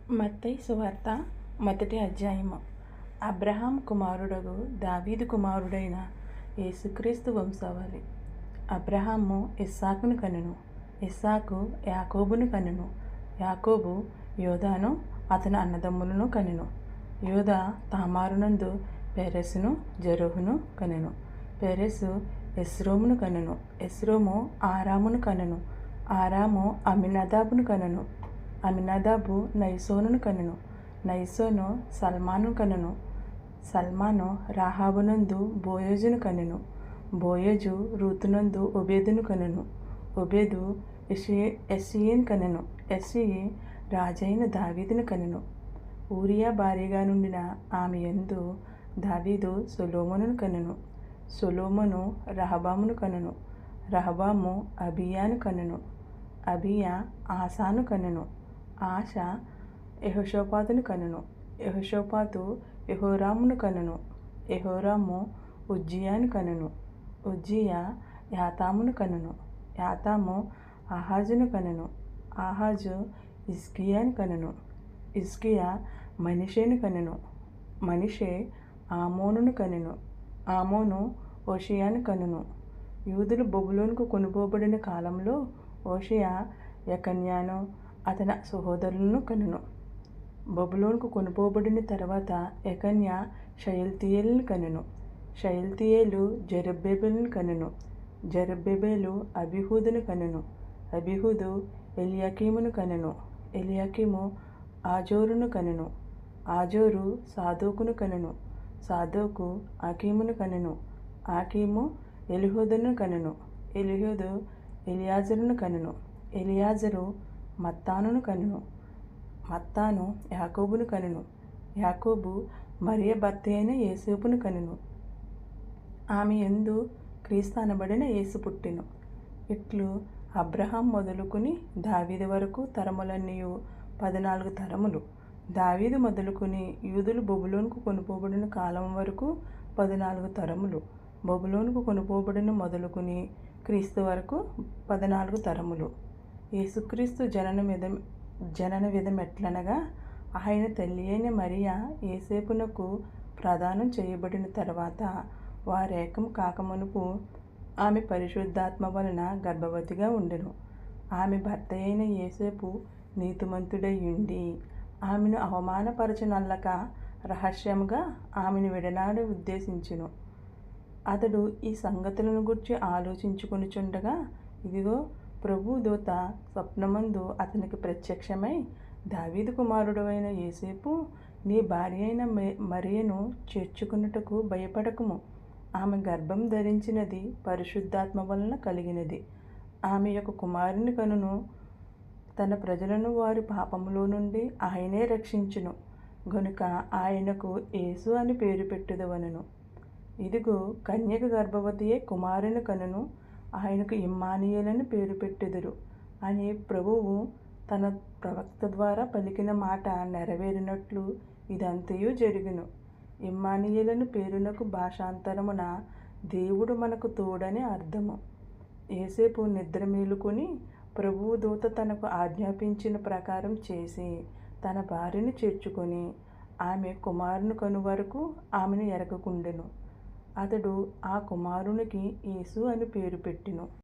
మత్తయి సువార్త మొదటి అధ్యాయము. అబ్రహాం కుమారుడగు దావీదు కుమారుడైన యేసుక్రీస్తు వంశావళి. అబ్రహాము ఇస్సాకును కనెను, ఇస్సాకు యాకోబును కనెను, యాకోబు యోదాను అతని అన్నదమ్ములను కనెను, యోదా తామారునందు పెరెసును జెరహును కనెను, పెరెసు ఎస్రోమును కనెను, ఎస్రోము ఆరామును కనెను, ఆరాము అమ్మినదాబును కనెను, అమ్మినదాబు నయసోనును కనెను, నయసోను సల్మాను కనెను, సల్మాను రాహాబునందు బోయజును కనెను, బోయజు రూతునందు ఒబేదును కనెను, ఒబేదు ఎస్సీయేను కనెను, ఎస్సీయి రాజైన దావీదును కనెను. ఊరియా భార్యగా నుండిన ఆమె యందు దావీదు సొలొమోనును కనెను, సొలొమోను రహబామును కనెను, రహబాము అబీయాను కనెను, అబీయా ఆసాను కనెను, ఆసా యెహోషాపాతును కనెను, యెహోషాపాతు యెహోరామును కనెను, యెహోరాము ఉజ్జియాను కనెను, ఉజ్జియా యాతామును కనెను, యాతాము ఆహాజును కనెను, ఆహాజు హిజ్కియాను కనెను, హిజ్కియా మనష్షేను కనెను, మనష్షే ఆమోనును కనెను, ఆమోను హోషేయను కనెను. యూదులు బబులోనుకు కొనుపోబడిన కాలంలో హోషేయ యెకన్యాను అతని సహోదరులను కనెను. బబులోనుకు కొనుపోబడిన తరువాత యెకన్యా షయల్తీయేలును కనెను, షయల్తీయేలు జెరుబ్బేబెలును కనెను, జెరుబ్బేబెలు అబీహూదును కనెను, అబీహూదు ఎలియాకీమును కనెను, ఎలియాకీము ఆజోరును కనెను, ఆజోరు సాదోకును కనెను, సాదోకు ఆకీమును కనెను, ఆకీము ఎలీహూదును కనెను, ఎలీహూదు ఎలియాజరును కనెను, ఎలియాజరు మత్తానును కనెను, మత్తాను యాకోబును కనెను, యాకోబు మరియ భర్త అయిన యోసేపును కనెను. ఆమె యందు క్రీస్తు అనబడిన యేసు పుట్టెను. ఇట్లు అబ్రహాం మొదలుకొని దావీదు వరకు తరములన్నీయు 14 తరములు. దావీదు మొదలుకొని యూదులు బబులోనుకు కొనుపోబడిన కాలం వరకు 14 తరములు. బబులోనుకు కొనుపోబడిన మొదలుకొని క్రీస్తు వరకు 14 తరములు. యేసుక్రీస్తు జనన విధమెట్లనగా, ఆయన తల్లి అయిన మరియ యోసేపునకు ప్రదానం చేయబడిన తరువాత వారేకం కాకమునుపు ఆమె పరిశుద్ధాత్మ వలన గర్భవతిగా ఉండెను. ఆమె భర్త అయిన యోసేపు నీతిమంతుడై యుండి ఆమెను అవమానపరచనల్లక రహస్యముగా ఆమెను విడనాడ ఉద్దేశించెను. అతడు ఈ సంగతులను గూర్చి ఆలోచించుకొనుచుండగా, ఇదిగో, ప్రభువు దూత స్వప్నమందు అతనికి ప్రత్యక్షమై, దావీదు కుమారుడవైన యోసేపు, నీ భార్య అయిన మరియను చేర్చుకొనుటకు భయపడకుము. ఆమె గర్భం ధరించినది పరిశుద్ధాత్మ వలన కలిగినది. ఆమె ఒక కుమారుని కనును. తన ప్రజలను వారి పాపములో నుండి ఆయనే రక్షించును గనుక ఆయనకు యేసు అని పేరు పెట్టుదవనెను. ఇదిగో, కన్యక గర్భవతి అయి కుమారుని కనును. ఆయనకు ఇమ్మానుయేలని పేరు పెట్టుదురు అని ప్రభువు తన ప్రవక్త ద్వారా పలికిన మాట నెరవేరినట్లు ఇదంతయు జరుగును. ఇమ్మానుయేలని పేరునకు భాషాంతరమున దేవుడు మనకు తోడని అర్థము. యోసేపు నిద్ర మేలుకొని ప్రభువు దూత తనకు ఆజ్ఞాపించిన ప్రకారం చేసి తన భార్యను చేర్చుకొని ఆమె కుమారుని కను వరకు ఆమెను ఎరగకుండెను. అతడు ఆ కుమారునికి యేసు అని పేరు పెట్టెను.